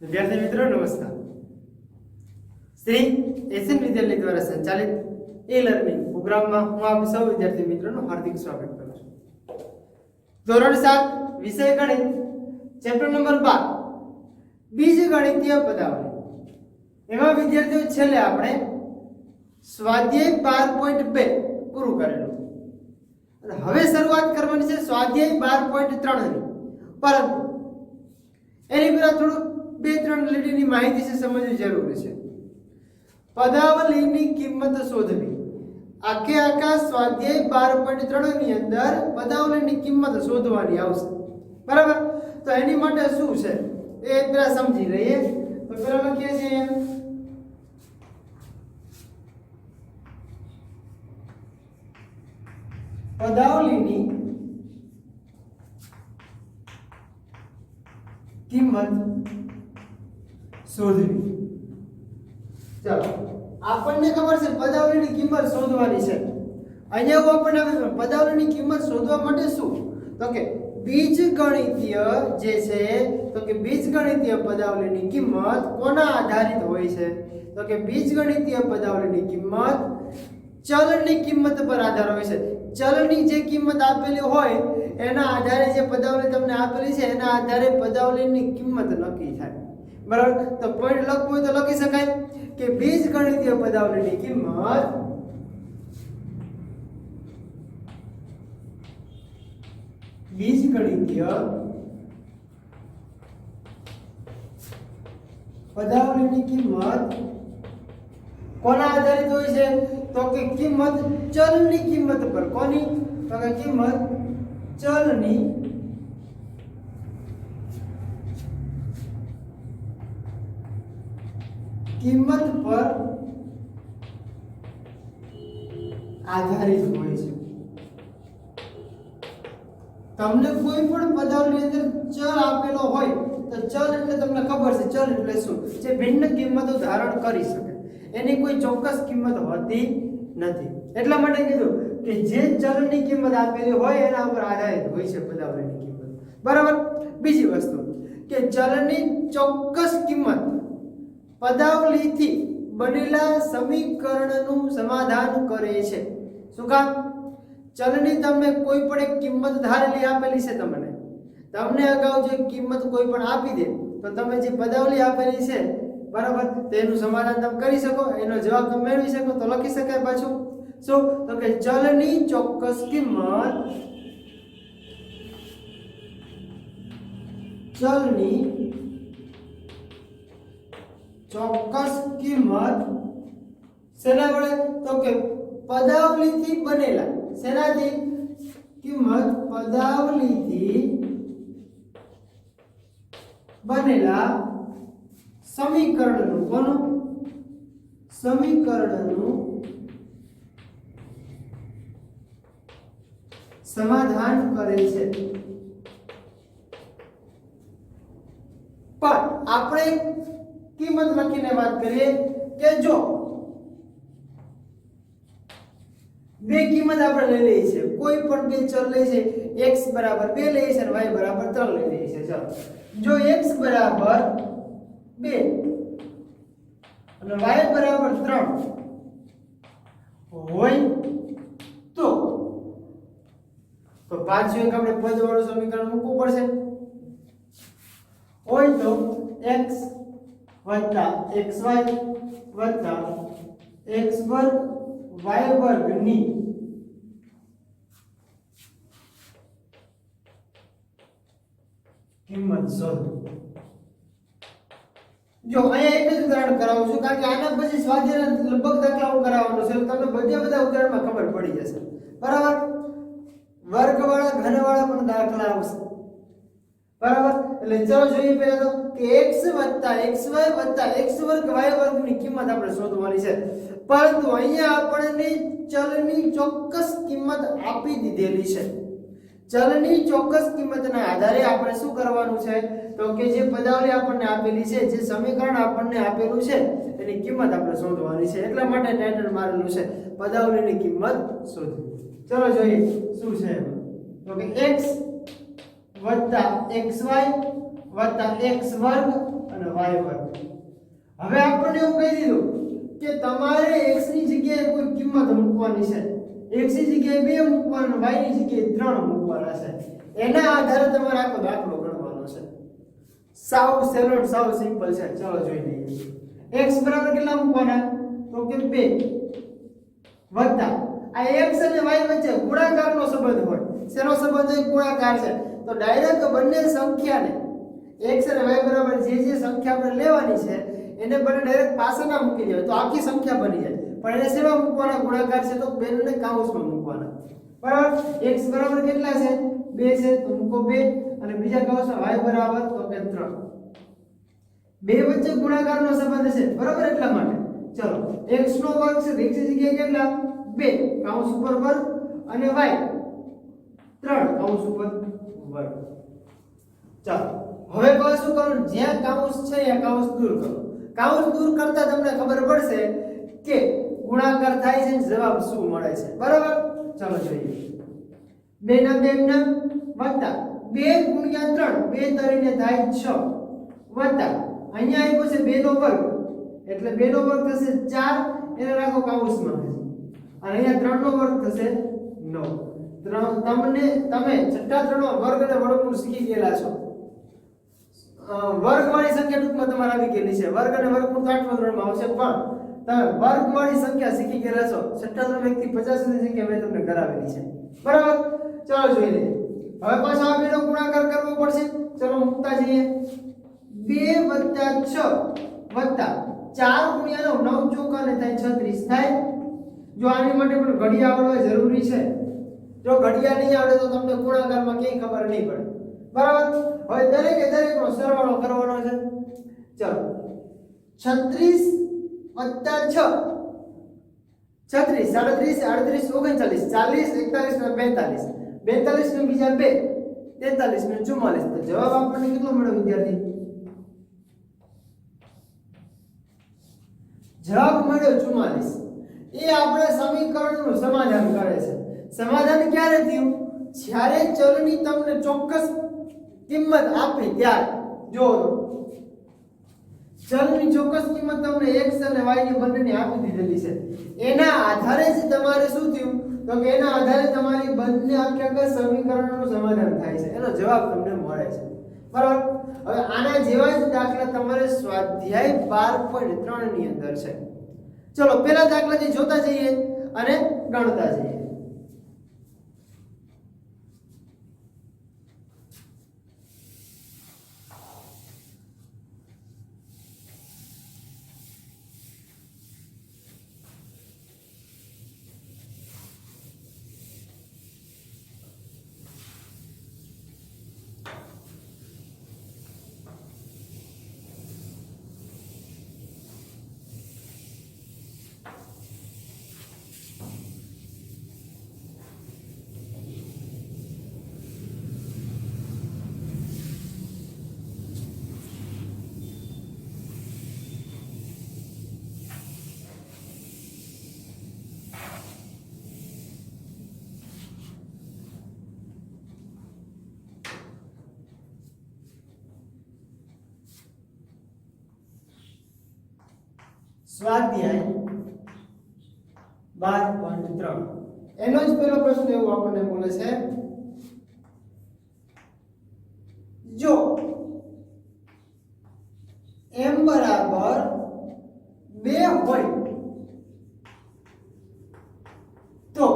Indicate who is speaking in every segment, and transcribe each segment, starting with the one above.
Speaker 1: विद्यार्थी मित्रों नमस्कार। श्री एसएन विद्यालय द्वारा संचालित ई लर्निंग प्रोग्राम में हूँ आप सौ विद्यार्थी मित्रों हार्दिक स्वागत करूँ छूं। धोरण 7 विषय गणित चैप्टर नंबर 12 बीजगणितीय पदावली एवं विद्यार्थियों छेल्ले आपणे स्वाध्याय 12.2 पूરું करेલું અને હવે શરૂઆત કરવાની છે સ્વાધ્યાય 12.3 ની। પરંતુ એની પહેલા થોડું બે ત્રણ લીટીની માહિતી છે સમજવી જરૂરી છે। પદાવલીની કિંમત શોધવી આખે આખા સ્વાધ્યાય 12.3 ની અંદર પદાવલીની કિંમત શોધવાની આવશે, બરાબર? તો એની માટે શું છે એ પહેલા સમજી લઈએ। તો પહેલા લખીએ છીએ પદાવલીની કિંમત શોધવી। ચાલો, આપણને ખબર છે પદાવલીની કિંમત શોધવાની છે। અહીંયા એવું આપણને આવે છે પદાવલીની કિંમત શોધવા માટે શું, તો કે બીજગણિતીય જે છે તો કે બીજગણિતીય પદાવલીની કિંમત કોના આધારિત હોય છે, તો કે બીજગણિતીય પદાવલીની કિંમત ચલની કિંમત પર આધાર હોય છે। ચલની જે કિંમત આપેલી હોય એના આધારે જે પદાવલી તમને આપેલી છે એના આધારે પદાવલીની કિંમત નક્કી થાય, બરાબર? તો પોઈન્ટ લખવું હોય તો લખી શકાય કે બીજગણિતીય પદાવલીની કિંમત બીજગણિતીય પદાવલીની કિંમત કોના આધારિત હોય છે, તો કે કિંમત ચલની કિંમત પર। કોની, તો કે કિંમત ચલની કિંમત પર આધારિત હોય છે। તમને કોઈ પણ પદાવલી અંદર ચલ આપેલો હોય તો ચલ એટલે તમને ખબર છે ચલ એટલે શું, જે ભિન્ન કિંમતો ધારણ કરી શકે, એની કોઈ ચોક્કસ કિંમત હોતી નથી। એટલા માટે કીધું કે જે ચલની કિંમત આપેલી હોય એના ઉપર આધારિત હોય છે પદાવલીની કિંમત, બરાબર? બીજી વસ્તુ કે ચલની ચોક્કસ કિંમત પદાવલીથી બનેલા સમીકરણનું સમાધાન કરે છે। શું કામ? ચલની તમને કોઈ પણ એક કિંમત ધારેલી આપેલી છે, તમને અગાઉ જે કિંમત કોઈ પણ આપી દે તો તમે જે પદાવલી આપેલી છે, બરાબર, તેનું સમાધાન તમે કરી શકો, એનો જવાબ તમે મેળવી શકો। તો લખી શકાય પાછું શું, તો કે ચલની ચોક્કસ કિંમત ચલની ચોક્કસ કિંમત શેના વડે, તો કે પદાવલીથી બનેલા, શેનાથી? કિંમત પદાવલીથી બનેલા સમીકરણનું, કોનું? સમીકરણનું સમાધાન કરે છે। પણ આપણે કિંમત લખીને વાત કરીએ કે જો બે કિંમત આપણે લઈ લઈએ છીએ, કોઈ પણ બે ચલ લઈએ છીએ, x બરાબર 2 લઈએ છીએ અને y બરાબર 3 લઈ લઈએ છીએ। ચાલો, જો x બરાબર 2 અને y બરાબર 3 હોય તો પાછું એક આપણે પદવાળું સમીકરણ મૂકવું પડશે। હોય તો x xy x વર્ગ y વર્ગની કિંમત શોધો। જો અહીંયા એક જ ઉદાહરણ કરાવું છું, કારણ કે આના પછી સ્વાધ્યાયના લગભગ દાખલાઓ કરાવવાનો છે, તમને બધા ઉદાહરણમાં ખબર પડી જશે, બરાબર? વર્ગવાળા ઘનવાળા પણ દાખલા આવશે, બરાબર? એટલે ચલો જોઈએ પહેલા તો કે x xy x વર્ગ y વર્ગની કિંમત આપણે શોધવાની છે। પરંતુ અહીંયા આપણને ચલની ચોક્કસ કિંમત આપી દીધેલી છે। ચલની ચોક્કસ કિંમતના આધારે આપણે શું કરવાનું છે, તો કે જે પદાવલી આપણને આપેલી છે, જે સમીકરણ આપણને આપેલું છે એની કિંમત આપણે શોધવાની છે। એટલા માટે ટાઇટલ મારેલું છે પદાવલીની કિંમત શોધવી। ચલો જોઈએ શું છે, તો કે x વત્તા xy વત્તા x વર્ગ અને y વર્ગ. હવે આપણને એવું કહી દીધું કે તમારે x ની જગ્યાએ કોઈ કિંમત મૂકવાની છે. x ની જગ્યાએ 2 મૂકવાના, y ની જગ્યાએ 3 મૂકવાના છે. એના આધારે તમારે આખો દાખલો ગણવાનો છે. સાવ સહેલો, સાવ સિમ્પલ છે. ચાલો જોઈ લઈએ. x બરાબર કેટલા મૂકવાના? તો કે 2 વત્તા આ x અને y વચ્ચે ગુણાકારનો સંબંધ હોય. શેનો સંબંધ હોય? ગુણાકાર છે. તો ડાયરેક્ટ બંને સંખ્યાને x અને y બરાબર જે સંખ્યા આપણે લેવાની છે એને બંને ડાયરેક્ટ પાછળના મૂકી દેવાય તો આખી સંખ્યા બની જાય. પણ એને શેમાં મૂકવાના? ગુણાકાર છે તો બેને કૌંસમાં મૂકવાના. બરાબર. x બરાબર કેટલા છે? 2 છે તો મૂકો 2 અને બીજા કૌંસમાં y બરાબર તો કે 3. બે વચ્ચે ગુણાકારનો સંબંધ છે. બરાબર. એટલા માટે ચલો x નો વર્ગ છે x ની જગ્યાએ કેટલા? 2 કૌંસ ઉપર વર્ગ અને y 3 કૌંસ ઉપર વર્ગ. ચાલો હવે કહો શું કરવું? જ્યાં કૌંસ છે ત્યાં કૌંસ દૂર કરો. કૌંસ દૂર કરતા તમને ખબર પડશે કે ગુણાકાર થાય છે ને જવાબ શું મળે છે. બરાબર. ચાલો જોઈએ. 2 ના 2 ના વત્તા 2 ગુણ્યા 3 2 તરીને થાય 6 વત્તા અહીંયા આપ્યો છે 2 નો વર્ગ એટલે 2 નો વર્ગ થશે 4 એને રાખો કૌંસમાં અને અહીંયા 3 નો વર્ગ થશે 9. તમે છઠ્ઠા ધોરણમાં વર્ગ અને વર્ગમૂળ શીખી ગયેલા છો. વર્ગવાળી સંખ્યા ટૂંકમાં તમારે આવી ગયેલી છે. વર્ગ અને વર્ગમૂળ તો આઠમા ધોરણમાં આવશે પણ તમે વર્ગવાળી સંખ્યા શીખી ગયેલા છો. છઠ્ઠા ધોરણમાં 1 થી 50 સુધીની સંખ્યા મેં તમને કરાવેલી છે. બરાબર. ચાલો જોઈ લઈએ. હવે પાછો આ બેનો ગુણાકાર કરવો પડશે. ચલો મૂકતા જઈએ. 2 + 6 વત્તા 4 ગુણ્યા 9 9 ચોકા ને થાય 36 થાય. જો આની માટે પણ ઘડિયા આવડવા જરૂરી છે. જો ઘડિયા નહીં આવડે તો તમને ગુણાકારમાં ક્યાંય ખબર નહીં પડે. બરાબર. હવે દરેકનો સરવાળો કરવાનો છે. ચલો 36 + 6 36 37 38 39 40 41 42 42 ને બીજા 2 43 ને 44. તો જવાબ આપણને કેટલો મળ્યો વિદ્યાર્થી? જવાબ મળ્યો 44. એ આપણે સમીકરણનું સમાધાન કરે છે. સમાધાન ક્યારે થયું? જ્યારે ચલની તમને ચોક્કસ કિંમત આપી ત્યારે. જો ચલની ચોક્કસ કિંમત તમને x અને y ની બંનેની આપી દીધેલી છે. એના આધારે જ તમારે શું થયું? તો કે એના આધારે તમારી બંને આખા સમીકરણનું સમાધાન થાય છે. એનો જવાબ તમને મળે છે. બરાબર. હવે આના જેવા જ દાખલા તમારે સ્વાધ્યાય 12.3 ની અંદર છે. ચલો પહેલા દાખલાથી જોતા જઈએ અને ગણતા જઈએ. સ્વાધ્યાય 12.3 એનો જ પહેલો પ્રશ્ન એવું આપણને બોલે છે, જો m બરાબર 2 હોય તો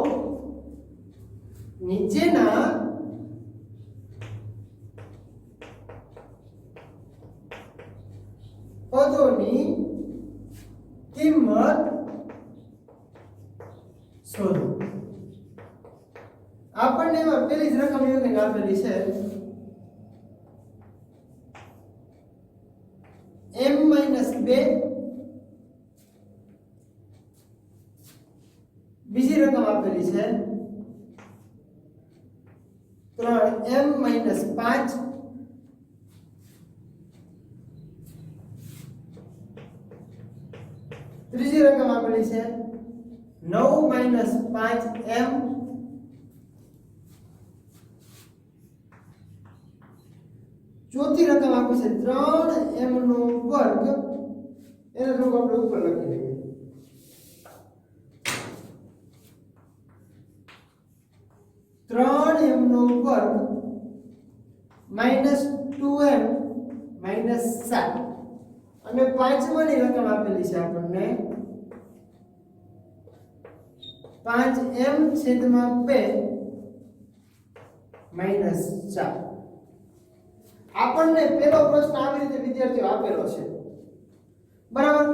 Speaker 1: નીચેના પદોની કિંમત શોધો. આપણને એમાં પેલી જ રકમ એવી આપેલી છે m-2, બીજી રકમ આપેલી છે 3m-5, ત્રીજી રકમ આપેલી છે 9-5m, ચોથી રકમ આપી છે 3m નો વર્ગ, એને થોડુંક આપણે ઉપર લખી દઈએ. 3m નો વર્ગ માઇનસ 2m માઇનસ 7, અને પાંચમાની રકમ આપેલી છે આપણને 5m છેદમાં 2 માઇનસ 4. આપણને પેલો પ્રશ્ન આવી રીતે વિદ્યાર્થીઓ આપેલો છે, બરાબર.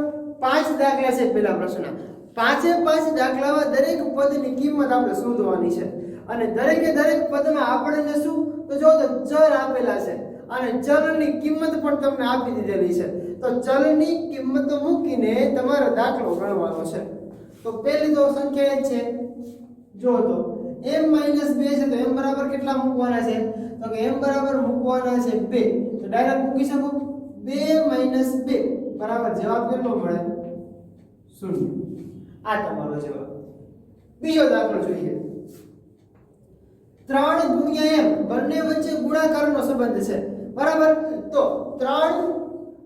Speaker 1: 5 દાખલા છે પેલા પ્રશ્નના. પાંચે 5 દાખલામાં દરેક પદની કિંમત આપણે શોધવાની છે, અને દરેકે દરેક પદમાં આપણને શું તો જો તો ચલ આપેલા છે, અને ચલની કિંમત પણ તમને આપી દીધેલી છે. તો ચલની કિંમત મૂકીને તમારો દાખલો ગણવાનો છે. તો પહેલી તો સંખ્યા એ છે, જો તો m - 2 છે, તો m બરાબર કેટલા મૂકવાના છે? તો કે m બરાબર મૂકવાના છે 2. તો ડાયરેક્ટ મૂકી શકો 2 - 2 બરાબર જવાબ કેટલો મળે? 0. આ તમારો જવાબ. બીજો દાખલો જોઈએ. 3 ગુણ્યા m બંને વચ્ચે ગુણાકારનો સંબંધ છે, બરાબર. તો 3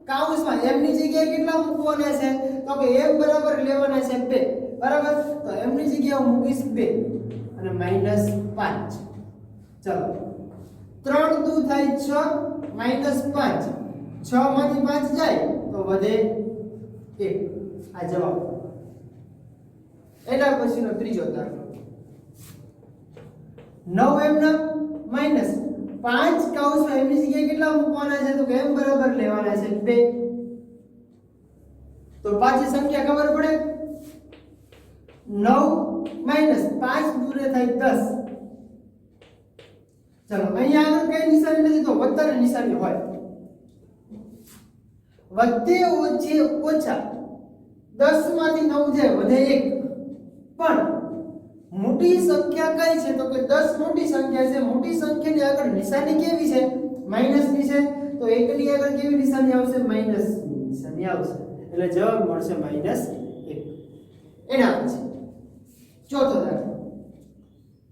Speaker 1: કૌંસમાં m ની જગ્યાએ કેટલા મૂકવાના છે? તો કે m બરાબર લેવાના છે 2, બરાબર. તો m ની જગ્યાએ હું મૂકીશ 2 અને માઈનસ 5. ચલો 3 દુ થાય 6 માઈનસ 5, 6 માંથી 5 જાય તો વધે 1. આ જવાબ. એના પછીનો ત્રીજો દાખલો. 9m ના માઈનસ 5 કૌંસમાં m ની જગ્યાએ કેટલા મૂકવાના છે? તો કે m બરાબર લેવાના છે 2. તો પાછી સંખ્યા ખબર પડે. 9 માઈનસ 5 દૂરે થાય 10. ચલો અહીંયા આગળ કઈ નિશાની નથી, તો વત્તાની નિશાની હોય. વત્તે ઓછે ઓછા 10 માંથી 9 જાય વધે 1. પણ મોટી સંખ્યા કઈ છે? તો કે 10 મોટી સંખ્યા છે. મોટી સંખ્યાની આગળ નિશાની કેવી છે? માઈનસ ની છે. તો 1 ની આગળ કેવી નિશાની આવશે? માઈનસ ની નિશાની આવશે. એટલે જવાબ મળશે -1. એના પછી ચોથો દાખલો.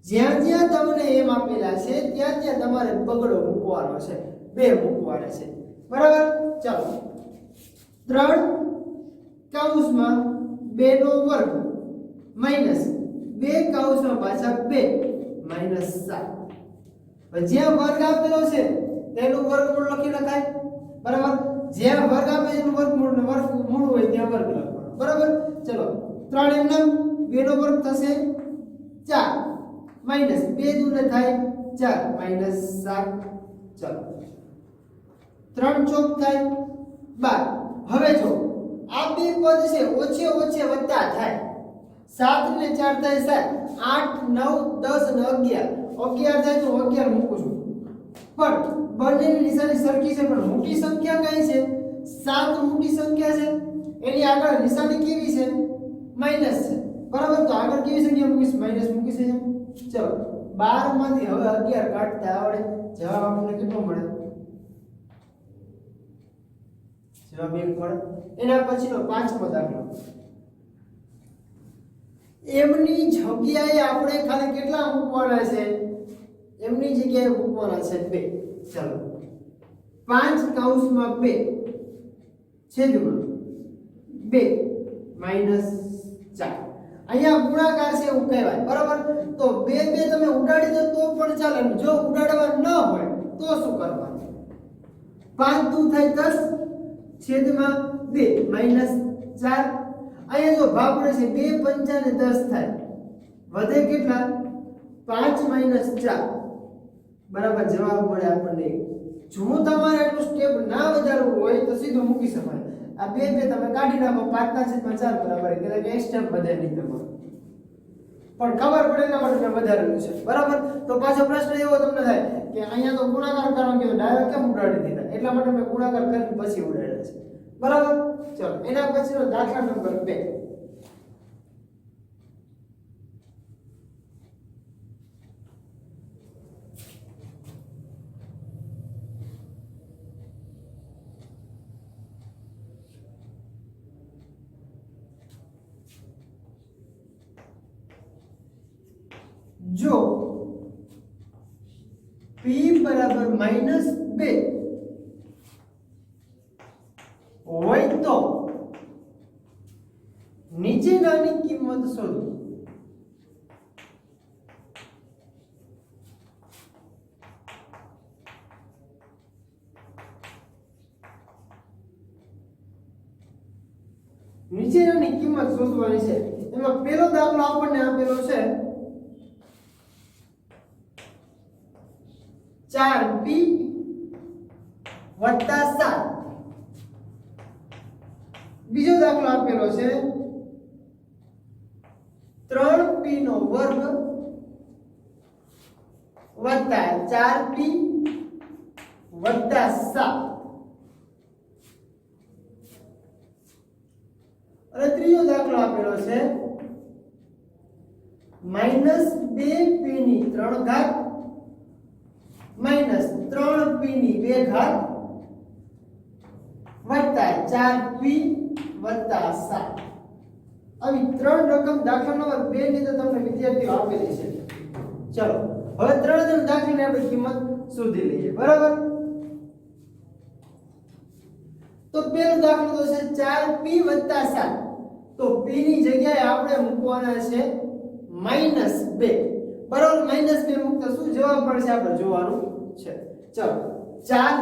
Speaker 1: જ્યાં જ્યાં તમને એમ આપેલા છે ત્યાં ત્યાં તમારે પગડો મૂકવાનો છે, 2 મૂકવાના છે, બરાબર. ચાલો 3 કૌંસમાં 2 નો વર્ગ માઈનસ 2 કૌંસમાં પાછા 2 માઈનસ 7. જ્યાં વર્ગ આપેલો છે તેનું વર્ગમૂળ લખી નખાય, બરાબર. જ્યાં વર્ગ આપે છે એનું વર્ગમૂળ હોય ત્યાં વર્ગ લખવાનો, બરાબર. ચલો 3 એમ નામ 2 નો વર્ગ થશે 4 માઈનસ 2 દૂને થાય 4 માઈનસ 7. ચલો 3 ચોક થાય 12. હવે જો આ બે પદ છે ઓછે ઓછે વત્તા થાય. 7 ને 4 થાય 7, 8 9 10 અને 11 થાય તો 11 મૂકું છું. પણ બંનેની નિશાની સરખી છે, પણ મોટી સંખ્યા કઈ છે? 7 મોટી સંખ્યા છે, એની આગળ નિશાની કેવી છે? માઈનસ છે, બરાબર. તો આગળ કેવી સંખ્યા મૂકીશ? માઈનસ મૂકીશ. ચલો 12 માંથી હવે 11 કાઢતા આવડે. જવાબ આપણને કેટલો મળે? જવાબ 1 મળે. એના પછીનો પાંચમો દાખલો. એમની જગ્યાએ આપણે ખાલી કેટલા મૂકવાના છે? એમની જગ્યાએ મૂકવાના છે 2. ચલો 5 કૌંસમાં 2 છેદમાં 2 માઈનસ 4. અહીંયા ગુણાકાર છે એવું કહેવાય, બરાબર. તો 2 તમે ઉડાડી દો તો પણ ચાલે. જો ઉડાડવા ન હોય તો શું કરવાનું? 5 દુ થાય 10 છેદમાં 2 માઈનસ 4. અહીંયા જો ભાગ પડે છે 2 પંચા ને 10 થાય, વધે કેટલા? 5 માઈનસ 4, બરાબર. જવાબ મળે આપણને 1. જો તમારે એટલું સ્ટેપ ના વધારવું હોય તો સીધું મૂકી શકાય. આ 2 તમે કાઢી નાખો 5/4 બરાબર, એટલે કે એક સ્ટેપ વધે નહીં તમારો. પણ ખબર પડે એટલા માટે મેં વધારેલું છે, બરાબર. તો પાછો પ્રશ્ન એવો તમને થાય કે અહીંયા તો ગુણાકાર કરવાનો કીધું, ડાયરેક્ટ કેમ ઉડાડી દીધા? એટલા માટે મેં ગુણાકાર કરીને પછી ઉડાડ્યા છે, બરાબર. ચલો એના પછીનો દાખલા નંબર 2. જો p બરાબર -2 નીચેનાની કિંમત શોધવાની છે. એમાં પહેલો દાખલો આપણને આપેલો છે 4p + 7. બીજો દાખલો આપેલો છે 3p² + 4p + 7. અને ત્રીજો દાખલો આપેલો છે -2p³ - 3p² + 4p + 7. આવી ત્રણ રકમ દાખલા નંબર 2 ની તો તમને વિદ્યાર્થીઓ આપેલી છે. ચલો હવે ત્રણ દાખલાની આપણે કિંમત શોધી લઈએ. બરાબર, તો પહેલો દાખલો તો છે 4p + 7. તો p ની જગ્યાએ આપણે મૂકવાના છે -2. બરાબર, -2 મૂકતા શું જવાબ મળશે આપણે જોવાનું છે. ચલો 4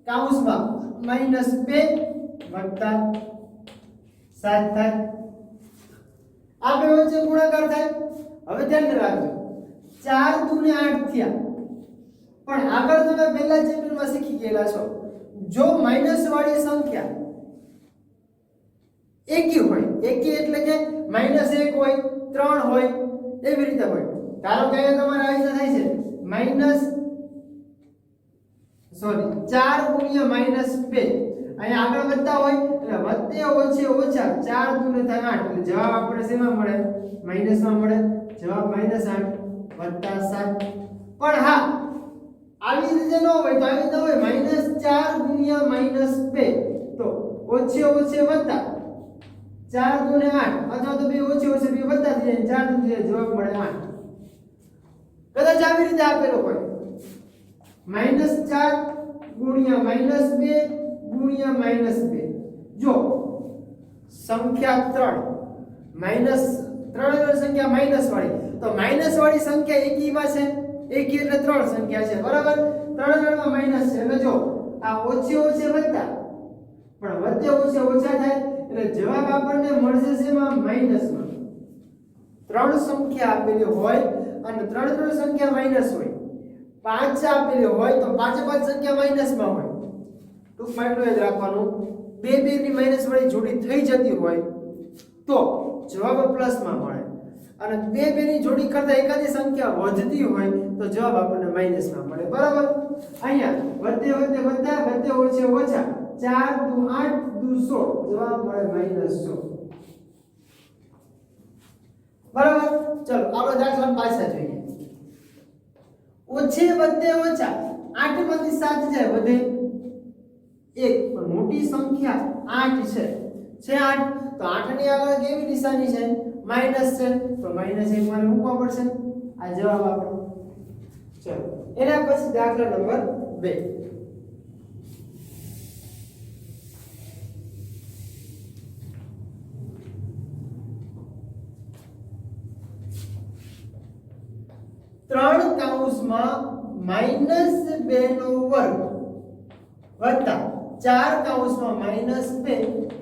Speaker 1: કૌંસમાં -2 + 7 થાય. આ બે વચ્ચે ગુણાકાર થાય. હવે ધ્યાન રાખજો 4 × 2 = 8 થયા. પણ આગળ તમે પહેલા ચેપ્ટરમાં શીખી ગયેલા છો, જો માઈનસ વાળી સંખ્યા એકી હોય, એકી એટલે કે -1 હોય, 3 હોય, એવી રીતે હોય. ધારો કે તમારે આવી રીતે થાય છે 4 × -2. અહીંયા આગળ વધતા હોય એટલે વધતે ઓછે ઓછા 4 × 2 = 8. એટલે જવાબ આપણે શેમાં મળે? માઈનસમાં મળે. જવાબ -8 + 7. પણ હા, આવી રીતે ન હોય તો આવી રીતે હોય -4 × -2. તો ઓછે ઓછે વધતા 4 × 2 = 8, અથવા તો બે ઓછે ઓછે બે વધતા થઈ જાય 4 × 2 = જવાબ મળે 8. કદાચ આવી રીતે આપેલો હોય -4 × -2 × -2. જો સંખ્યા 3 સંખ્યા માઈનસ વાળી, તો માઈનસ વાળી સંખ્યા એકીમાં છે. એકી એટલે 3 સંખ્યા છે. બરાબર, 3 માં માઈનસ છે. એટલે જો આ ઓછે ઓછે વધતા પણ વધતે ઓછે ઓછા થાય એટલે જવાબ આપણને મળશે શેમાં? માઈનસમાં. 3 સંખ્યા આપેલી હોય અને 3 સંખ્યા માઈનસ હોય, 5 આપેલી હોય તો 5 સંખ્યા માઈનસમાં હોય. ટૂંકમાં એટલું યાદ રાખવાનું, બે ની માઈનસ વાળી જોડી થઈ જતી હોય તો જવાબ પ્લસમાં મળે, અને બે ની જોડી કરતા એકાદી સંખ્યા વધતી હોય તો જવાબ આપણને માઈનસમાં મળે. બરાબર, અહીંયા વધતે વધતે વધતા, વધતે ઓછે ઓછા 4 × 2 = 8, 2 = 16, જવાબ મળે -16. બરાબર, ચલો આપણે દાખલા પાછા જોઈએ. ઓછે વધતે ઓછા 8 માંથી 7 જાય, વધે 1. પણ મોટી સંખ્યા 8 છે. 8 તો 8 ની આગળ કેવી નિશાની છે? માઈનસ છે. તો -1 મારે મૂકવા પડશે. આ જવાબ આપણો. ચલો એના પછી દાખલા નંબર 2. ત્રણ કૌંસમાં -2 નો વર્ગ વત્તા 4 કૌંસમાં -2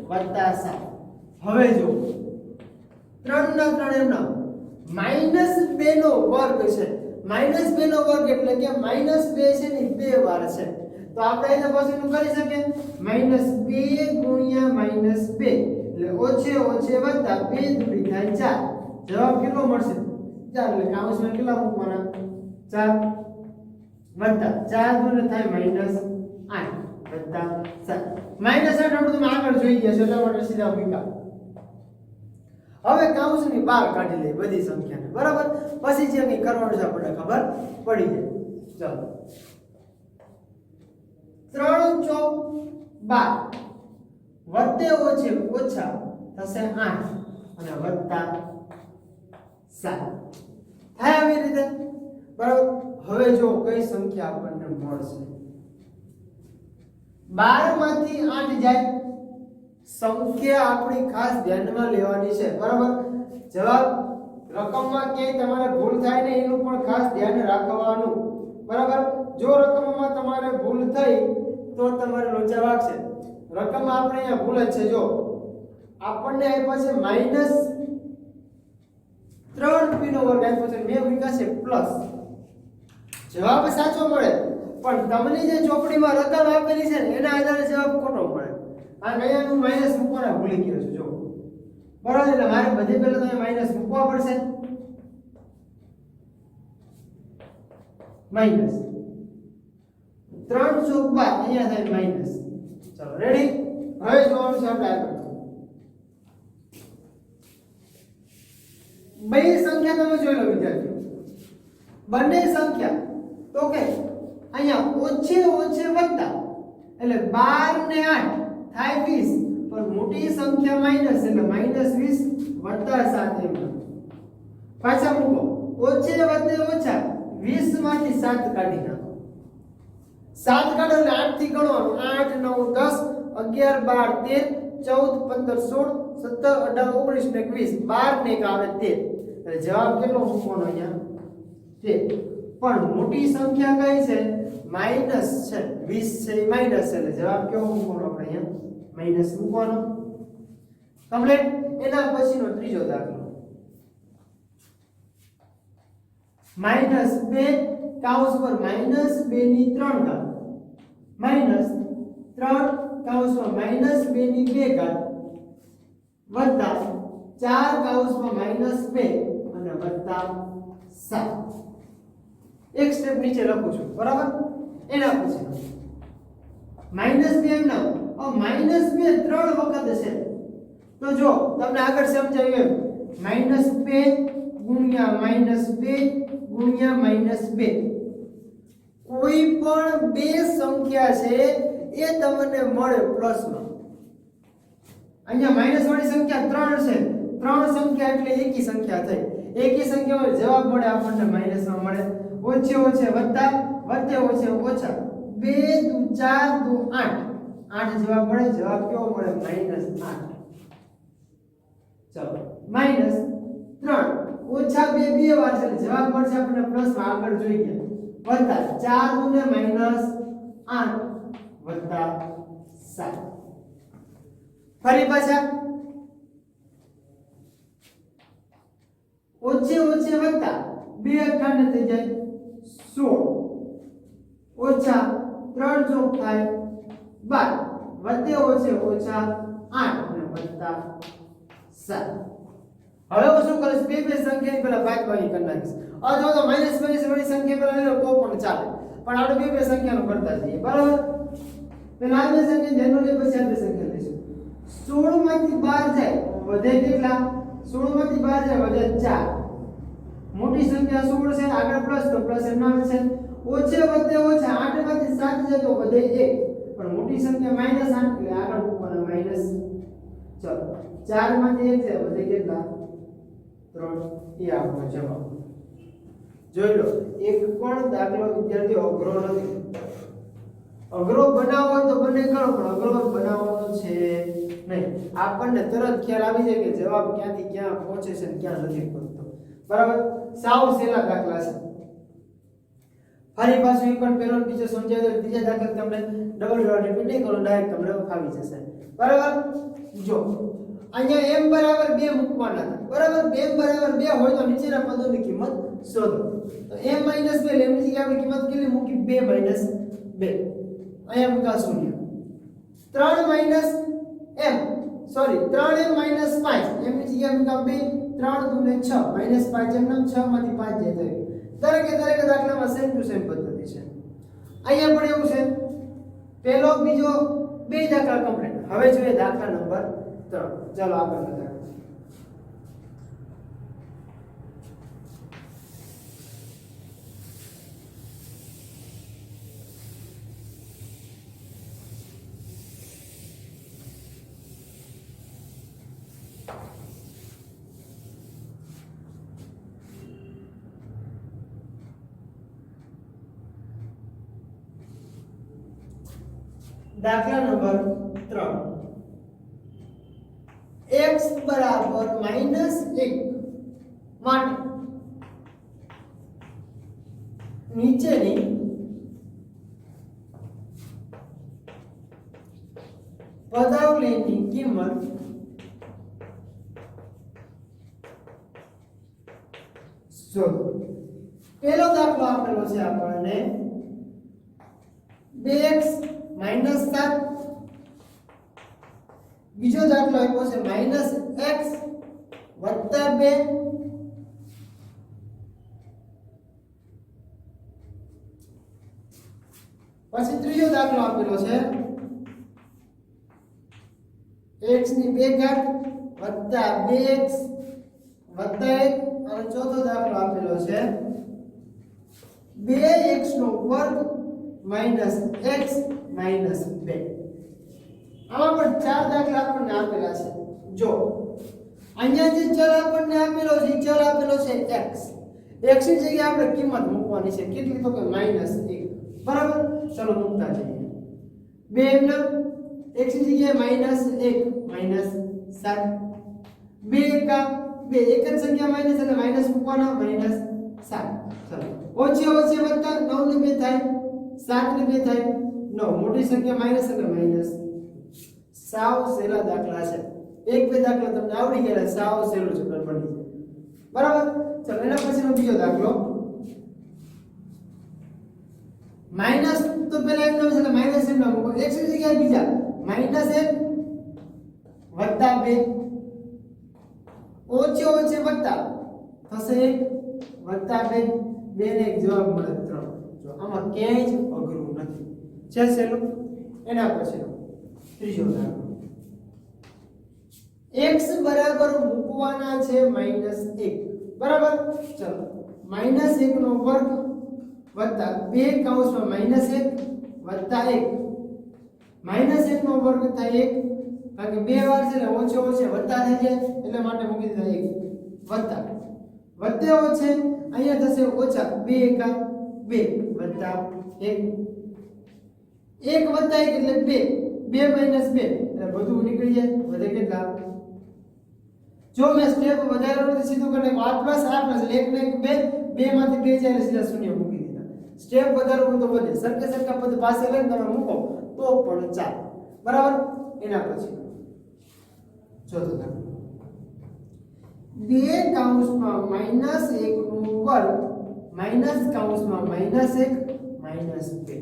Speaker 1: વત્તા 7. હવે જો 3 ના 3 એમના -2 નો વર્ગ છે. -2 નો વર્ગ એટલે કે -2 છે ને 2 વાર છે. તો આપણે એને પછીનું કરી શકીએ -2 × -2 એટલે ઓછે ઓછે વત્તા 2 × 2 થાય 4. જવાબ કેટલો મળશે? 4. એટલે કૌંસમાં કેટલા મૂકવાના? 4 વત્તા 4 × 2 થાય -8 વત્તા 7. -8 આપણે તમે આગળ જોઈ ગયા છો એટલા માટે સીધા મૂક્યા. હવે કૌંસની બહાર કાઢી લઈએ બધી સંખ્યાને. બરાબર, પછી જે કંઈ કરવાનું છે આપણને ખબર પડી જાય. ચાલો 3 × 4 = 12, વધતે ઓછે ઓછા થશે 8 અને વત્તા 7 થાય આવી રીતે. બરાબર, હવે જો કઈ સંખ્યા આપણને મળશે? 12 માંથી 8 જાય, સંખ્યા આપણી ખાસ ધ્યાનમાં લેવાની છે. બરાબર, જવાબ રકમમાં ક્યાંય તમારે ભૂલ થાય ને એનું પણ ખાસ ધ્યાન રાખવાનું. બરાબર, જો રકમમાં તમારે ભૂલ થઈ તો તમારે લોચા વાગશે. રકમમાં આપણે અહીંયા ભૂલ જ છે. જો આપણને આપ્યો છે માઈનસ 3p નો વર્ગ આપ્યો છે, મેં મૂક્યા છે પ્લસ. જવાબ સાચો મળે પણ તમને જે ચોપડીમાં રકમ આપેલી છે ને એના આધારે જવાબ ખોટો મળે. કારણ કે અહીંયા હું માઈનસ મૂકવાના ભૂલી ગયો છું. જો બરાબર, એટલે મારે બધે પહેલા તો માઈનસ મૂકવા પડશે. માઈનસ 3 ચોક 12 અહીંયા થાય માઈનસ. ચલો રેડી. હવે જોવાનું છે આપણે આગળ. બે સંખ્યા તમે જોઈ લો વિદ્યાર્થીઓ. બંને સંખ્યા તો કે અહીંયા ઓછે ઓછે વત્તા એટલે 12 ને 8 થાય 20, પણ મોટી સંખ્યા માઈનસ એટલે -20 વત્તા 7 એમ. પાછા મૂકો. ઓછે વત્તે ઓછા 20 માંથી 7 કાઢી નાખો. 7 કાઢો એટલે 8 થી ગણવાનું. 8 9 10 11 12 13 14 15 16 17 18 19 ને 20. 12 ને 1 આવે 13. એટલે જવાબ કેટલો મૂકવાનો અહીંયા? 13. પણ મોટી સંખ્યા કઈ છે? માઈનસ છે. 20 છે એ માઈનસ છે એટલે જવાબ કેવો મૂકવાનો આપણે અહીંયા? માઈનસ મૂકવાનો. કમ્પ્લીટ. એના પછીનો ત્રીજો દાખલો. -2 કૌંસ પર -2 ની 3 ઘાત માઈનસ 3 કૌંસમાં -2 ની 2 ઘાત વત્તા 4 કૌંસમાં -2 અને વત્તા 7. એક સ્ટેપ નીચે લખું છું, બરાબર? એના પછી -2 એમ ના -2 3 વખત છે. તો જો તમને આગળ સમજાવ્યું એમ -2 ગુણ્યા -2 ગુણ્યા -2 કોઈ પણ બે સંખ્યા છે એ તમને મળે પ્લસમાં. અહીંયા માઈનસ વાળી સંખ્યા 3 છે. 3 સંખ્યા એટલે એકી સંખ્યા થઈ. એકી સંખ્યાનો જવાબ મળે આપણને માઈનસમાં મળે. ઓછે ઓછે વત્તા વત્તે ઓછે ઓછા 2 દુ 4 દુ 8 8 જવાબ મળે. જવાબ કેવો મળે? -8. ચલો -3 ઓછા 2 બે વાર છે જવાબ મળશે આપણને પ્લસમાં. આગળ જોઈ ગયા વત્તા 4 દુ ને -8 વત્તા 7. ફરી પાછા ઓછે ઓછે વત્તા 2 અઠાને થઈ જાય 16 ઓછા 3 ચોક થાય 12 વત્તે ઓછે ઓછા 8 અને વત્તા 7. હવે હું શું કરીશ? બે સંખ્યાની પેલા ભાગાભાગી કરી નાખીશ. અથવા તો માઈનસ વાળી સંખ્યા પેલા લઈ લો તો પણ ચાલે, પણ આપણે બે સંખ્યાનો કરતા જઈએ. બરાબર? પેલા આ બે સંખ્યા ધ્યાનમાં લઈ પછી આ બે સંખ્યા લઈશું. 16 માંથી 12 જાય વધે કેટલા? 16 માંથી 12 જાય વધે 4. મોટી સંખ્યા 16 છે, આગળ પ્લસ તો પ્લસ એમ નામ છે. ઓછે વત્તે ઓછા 8 માંથી 7 જાય તો વધે 1, પણ મોટી સંખ્યા -8 એટલે આગળ મૂકવાના માઈનસ. ચલો 4 માંથી 1 જાય વધે કેટલા? 3. એ આપણો જવાબ. જોઈ લો, એક પણ દાખલો વિદ્યાર્થીઓ અઘરો નથી. અઘરો બનાવવો હોય તો બને કરો, પણ અઘરો બનાવવાનો છે નહીં. આપણને તરત ખ્યાલ આવી જાય કે જવાબ ક્યાંથી ક્યાં પહોંચે છે અને ક્યાં નથી પહોંચતો. બરાબર? સાવ સહેલા દાખલા છે. ફરી પાછું એક પણ પેલો બીજો સમજાવી દો. બીજા દાખલા તમને ડબલ ડોટ રિપીટ નહીં કરો, ડાયરેક્ટ તમને ફાવી જશે. બરાબર? જો અહીંયા m બરાબર 2 મૂકવાના હતા. બરાબર? m બરાબર 2 હોય તો નીચેના પદોની કિંમત શોધો. તો m - 2 એટલે એમની જગ્યાએ આપણે કિંમત કેટલી મૂકી? 2 - 2. અહીંયા મૂકા 0. 3 - m સોરી 3m - 5 એમની જગ્યાએ મૂકા 2. 3 દુ ને 6 -5 એમ નામ 6 માંથી 5 જાય તો દરેક દાખલામાં સેમ ટુ સેમ પદ્ધતિ છે. અહીંયા પણ એવું છે. પહેલો બીજો બે દાખલા કમ્પ્લીટ. હવે જોઈએ દાખલા નંબર 3. ચાલો આગળ વધીએ. દાખલા નંબર 3. x બરાબર -1 માટે નીચેની પદાવલીની કિંમત શોધો. પહેલો દાખલો આપેલો છે આપણને 2x - 7. બીજો દાખલો આપ્યો છે -x + 2. પછી ત્રીજો દાખલો આપેલો છે x ની 2 ઘાત + 2x + 1. અને ચોથો દાખલો આપેલો છે 2x નો વર્ગ - x - 2. આમાં પણ ચાર દાખલા આપણને આપેલા છે. જો અહીંયા જે ચલ આપણને આપેલો છે એ ચલ આપેલો છે x. x ની જગ્યાએ આપણે કિંમત મૂકવાની છે. કેટલી? તો કે -1. બરાબર. ચલો મૂકતા જઈએ. 2 એમના x ની જગ્યાએ -1 - 7. 2 કા 2 એક જ સંખ્યા માઈનસ એટલે માઈનસ મૂકવાના -7. ચલો ઓછી ઓછી વત્તા 9 ને 2 થાય 7 ને 2 થાય 9. મોટી સંખ્યા માઈનસ એટલે માઈનસ. સાવ સહેલા દાખલા છે. એક બે દાખલા તમને આવડી ગયા. સાવ સહેલું ચેપ્ટર બની જાય. બરાબર. ચલો એના પછીનો બીજો દાખલો માઈનસ તો પહેલા એમ એટલે માઈનસ એમ મૂકો. x ની જગ્યાએ બીજા -1 + 2 ઓછી ઓછી વત્તા થશે 1 + 2. 2 ને એક જવાબ મળે 3. જો આમાં ક્યાંય જ અઘરું નથી. છે સહેલું. એના પછીનો ત્રીજો દાખલો x બરાબર મૂકવાના છે -1. બરાબર. ચલો -1 નો વર્ગ વત્તા 2 કૌંસમાં -1 વત્તા 1. -1 નો વર્ગ થાય 1 કારણ કે 2 વાર છે એટલે ઓછો ઓછે વત્તા થઈ જાય એટલે માટે મૂકી દીધા 1 વત્તા વત્તે ઓછે અહીંયા થશે ઓછા 2 કા 2 વત્તા 1. 1 વત્તા 1 એટલે 2 2 - 2 એટલે બધું નીકળી જાય. વધે કેટલા? જો મેં સ્ટેપ વધારેલો તો સીધું કરીને 8 + 8 એટલે 1 ને 1 2 માંથી 2 જાય એટલે સીધા શૂન્ય મૂકી દીધા. સ્ટેપ વધારવું તો વધે. સરખે સરખા પદ પાસે લઈને તમે મૂકો તો પણ ચાલે. બરાબર. એના પછી ચોથો દાખલો 2 કૌંસમાં -1 નું વર્ગ માઈનસ કૌંસમાં -1 -2.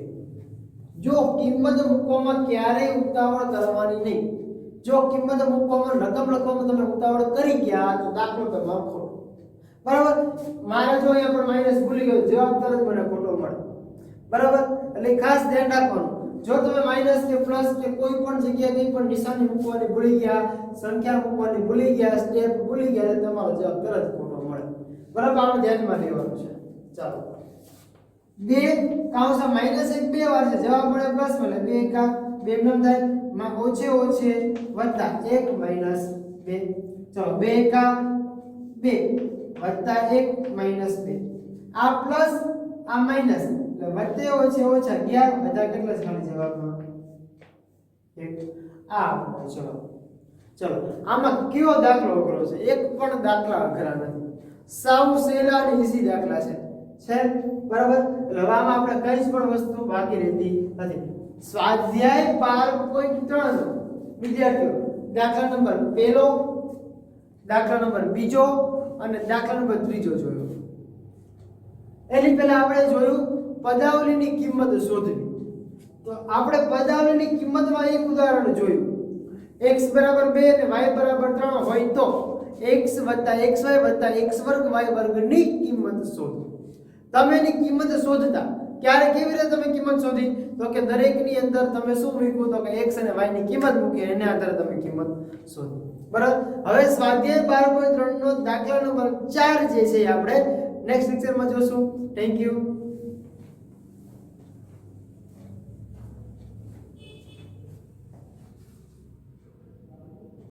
Speaker 1: જો કિંમત મૂકવામાં ક્યારેય ઉતાવળ કરવાની નહીં. જો કિંમત મૂકવામાં રકમ લખવામાં તમે ઉતાવળ કરી ગયા તો દાખલો તમારો ખોટો. બરાબર. મારે જો અહીંયા પણ માઈનસ ભૂલી ગયો જવાબ તરત મને ખોટો મળે. બરાબર. એટલે ખાસ ધ્યાન રાખવાનું. જો તમે માઈનસ કે પ્લસ કે કોઈ પણ જગ્યાએ કંઈ પણ નિશાની મૂકવાની ભૂલી ગયા, સંખ્યા મૂકવાની ભૂલી ગયા, સ્ટેપ ભૂલી ગયા એટલે તમારો જવાબ તરત ખોટો મળે. બરાબર. આપણે ધ્યાનમાં લેવાનું છે. ચાલો 2 કૌંસમાં -1 2 વાર છે. જવાબ મળે પ્લસ મળે 2 કા 2 એમ થાય માં ઓછે ઓછે વત્તા 1 - 2. ચલો 2 કા 2 વત્તા 1 - 2. આ પ્લસ આ માઈનસ એટલે વત્તે ઓછે ઓછા 11 બધા કેટલા છે ખાલી જવાબમાં 1. આ ચલો ચલો આમાં કયો દાખલો અઘરો છે? એક પણ દાખલા અઘરા નથી. સાવ સહેલા અને ઈઝી દાખલા છે. બરાબર. એટલે આમાં આપણે કઈ પણ વસ્તુ બાકી રહેતી નથી. સ્વાધ્યાય 12.3 વિદ્યાર્થીઓ દાખલા નંબર પહેલો, દાખલા નંબર બીજો અને દાખલા નંબર ત્રીજો જોયો. એની પહેલા આપણે જોયું પદાવલીની કિંમત શોધવી. તો આપણે પદાવલીની કિંમતમાં એક ઉદાહરણ જોયું. x = 2 અને y = 3 હોય તો x + xy + x2 y² ની કિંમત શોધો. તમે એની કિંમત શોધતા ક્યારે કેવી રીતે તમે કિંમત શોધી? તો કે દરેકની અંદર તમે શું મૂક્યું? તો કે x અને y ની કિંમત મૂકી એના આધારે તમે કિંમત શોધી. બરાબર. હવે સ્વાધ્યાય 12.3 નો દાખલા નંબર 4 જે છે આપણે નેક્સ્ટ લેક્ચરમાં જોશું. Thank you.